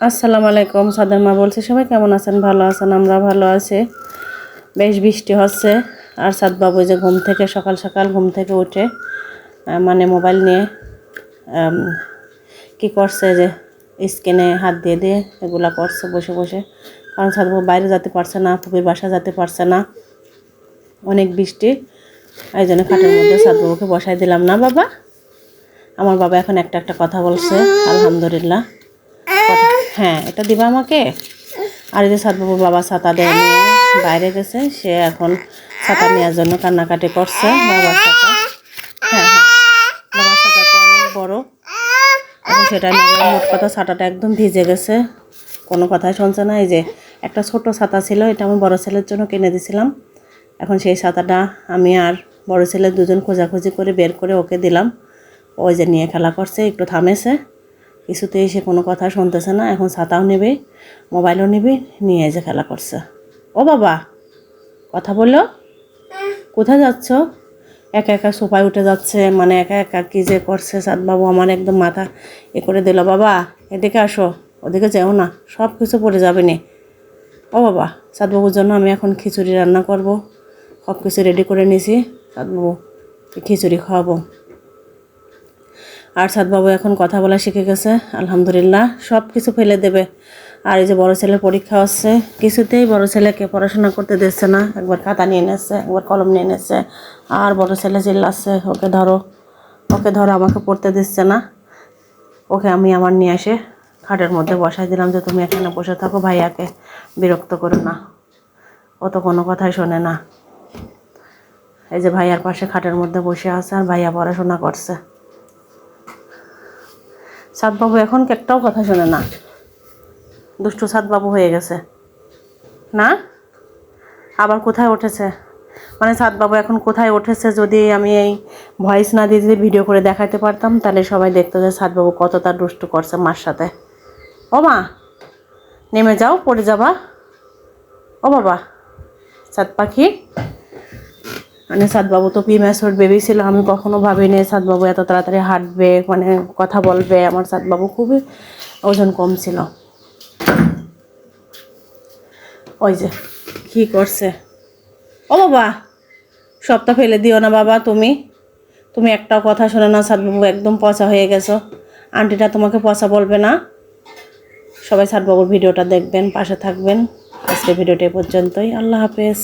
আসসালামু আলাইকুম। সাদের মা বলছি, সবাই কেমন আছেন? ভালো আছেন? আমরা ভালো আছি। বেশ বৃষ্টি হচ্ছে। আর সাদ বাবু যে ঘুম থেকে সকাল সকাল ঘুম থেকে উঠে মানে মোবাইল নিয়ে কি করছে যে স্ক্রিনে হাত দিয়ে দিয়ে এগুলা করছে বসে বসে। কারণ সাদ বাবু বাইরে যেতে পারছে না, ফুপির বাসা যেতে পারছে না, অনেক বৃষ্টি। এই জন্য খাটের মধ্যে সাদ বাবুকে বসাই দিলাম। না বাবা, আমার বাবা এখন একটা একটা কথা বলছে, আলহামদুলিল্লাহ। হ্যাঁ, এটা দিবা আমাকে। আর এই যে সাদবাবুর বাবা ছাতা দিয়ে নিয়ে বাইরে গেছে, সে এখন ছাতা নেওয়ার জন্য কান্নাকাটি করছে। বাবার ছাতা, হ্যাঁ হ্যাঁ, বাবার ছাতা তো অনেক বড়, এখন সেটা নেবে। মোট কথা ছাতাটা একদম ভিজে গেছে, কোনো কথাই শুনছে না। এই যে একটা ছোট ছাতা ছিল, এটা আমি বড় ছেলের জন্য কিনে দিয়েছিলাম। এখন সেই ছাতাটা আমি আর বড় ছেলে দুজন খোঁজাখুঁজি করে বের করে ওকে দিলাম। ওই যে নিয়ে খেলা করছে, একটু থামেছে, কিছুতেই সে কোনো কথা শুনতেছে না। এখন ছাতাও নেবে, মোবাইলও নেবে, নিয়ে যে খেলা করছে। ও বাবা, কথা বললো। কোথায় যাচ্ছ? একা একা সোফায় উঠে যাচ্ছে, মানে একা একা কী যে করছে। সাদবাবু আমার একদম মাথা করে দিল। বাবা এদিকে আসো, ওদিকে যেও না, সব কিছু পড়ে যাবে নে। ও বাবা, সাদবাবুর জন্য আমি এখন খিচুড়ি রান্না করব, সব কিছু রেডি করে নিয়েছি। সাদবাবু খিচুড়ি খাওয়াবো। আর সাদবাবু এখন কথা বলা শিখে গেছে, আলহামদুলিল্লাহ। সব কিছু ফেলে দেবে। আর এই যে বড় ছেলের পরীক্ষা হচ্ছে, কিছুতেই বড় ছেলেকে পড়াশোনা করতে দিচ্ছে না। একবার খাতা নিয়ে নিচ্ছে, একবার কলম নিয়ে নিচ্ছে। আর বড় ছেলে চিল্লাচ্ছে, ওকে ধরো, ওকে ধরো, আমাকে পড়তে দিচ্ছে না। ওকে আমি আমার নিয়ে এসে খাটের মধ্যে বসাই দিলাম যে তুমি এখানে বসে থাকো, ভাইয়াকে বিরক্ত করো না। ও তো কোনো কথাই শোনে না। এই যে ভাইয়ার পাশে খাটের মধ্যে বসে আছে, আর ভাইয়া পড়াশোনা করছে। সাদবাবু এখন একটাও কথা শোনে না, দুষ্টু সাদবাবু হয়ে গেছে না। আবার কোথায় উঠেছে, মানে সাদবাবু এখন কোথায় উঠেছে, যদি আমি এই ভয়েস না দিয়ে যদি ভিডিও করে দেখাতে পারতাম, তাহলে সবাই দেখতো যে সাদবাবু কতটা দুষ্টু করছে মার সাথে। ও মা, নেমে যাও, পড়ে যাবা। ও বাবা, সাদ পাখি। মানে সাদবাবু তো প্রিম্যাচুর বেবি ছিল, আমি কখনো ভাবিনি সাদবাবু এত তাড়াতাড়ি হাঁটবে, মানে কথা বলবে। আমার সাদবাবু খুবই ওজন কম ছিল। ওই যে কী করছে। ও বাবা, সবটা ফেলে দিও না বাবা, তুমি তুমি একটাও কথা শোনো না। সাদবাবু একদম পচা হয়ে গেছো। আন্টিটা তোমাকে পচা বলবে না। সবাই সাদবাবুর ভিডিওটা দেখবেন, পাশে থাকবেন। আজকে ভিডিওটা পর্যন্তই। আল্লাহ হাফেজ।